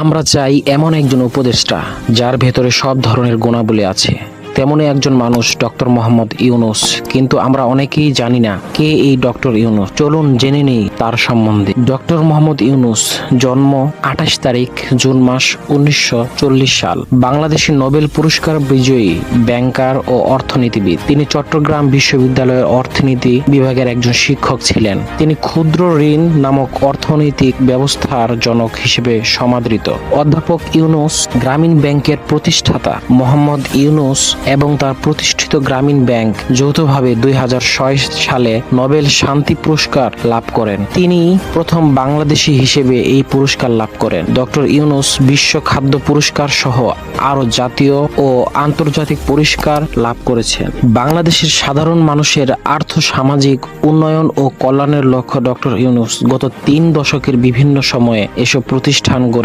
আমরা চাই এমন একজন উপদেষ্টা যার ভেতরে সব ধরনের গুণাবলী আছে। তেমনই একজন মানুষ ডক্টর মোহাম্মদ ইউনূস। কিন্তু আমরা অনেকেই জানি না কে এই ডক্টর ইউনূস। চলুন জেনে নেই তার সম্বন্ধে। ডক্টর মোহাম্মদ ইউনূস জন্ম 28 তারিখ জুন মাস 1940 সাল। বাংলাদেশের নোবেল পুরস্কার বিজয়ী ব্যাংকার ও অর্থনীতিবিদ। তিনি চট্টগ্রাম বিশ্ববিদ্যালয়ের অর্থনীতি বিভাগের একজন শিক্ষক ছিলেন। তিনি ক্ষুদ্র ঋণ নামক অর্থনৈতিক ব্যবস্থার জনক হিসেবে সমাদৃত। অধ্যাপক ইউনূস গ্রামীণ ব্যাংকের প্রতিষ্ঠাতা। মোহাম্মদ ইউনূস এবং তার প্রতিষ্ঠিত গ্রামীণ ব্যাংক যৌথভাবে 2006 সালে নোবেল শান্তি পুরস্কার লাভ করেন। তিনি প্রথম বাংলাদেশী হিসেবে এই পুরস্কার লাভ করেন। ডক্টর ইউনূস বিশ্ব খাদ্য পুরস্কার সহ আরো জাতীয় ও আন্তর্জাতিক পুরস্কার লাভ করেছেন। বাংলাদেশের সাধারণ মানুষের আর্থ সামাজিক উন্নয়ন ও কল্যাণের লক্ষ্য ডক্টর ইউনূস গত 3 দশকের বিভিন্ন সময়ে এসব প্রতিষ্ঠান গড়ে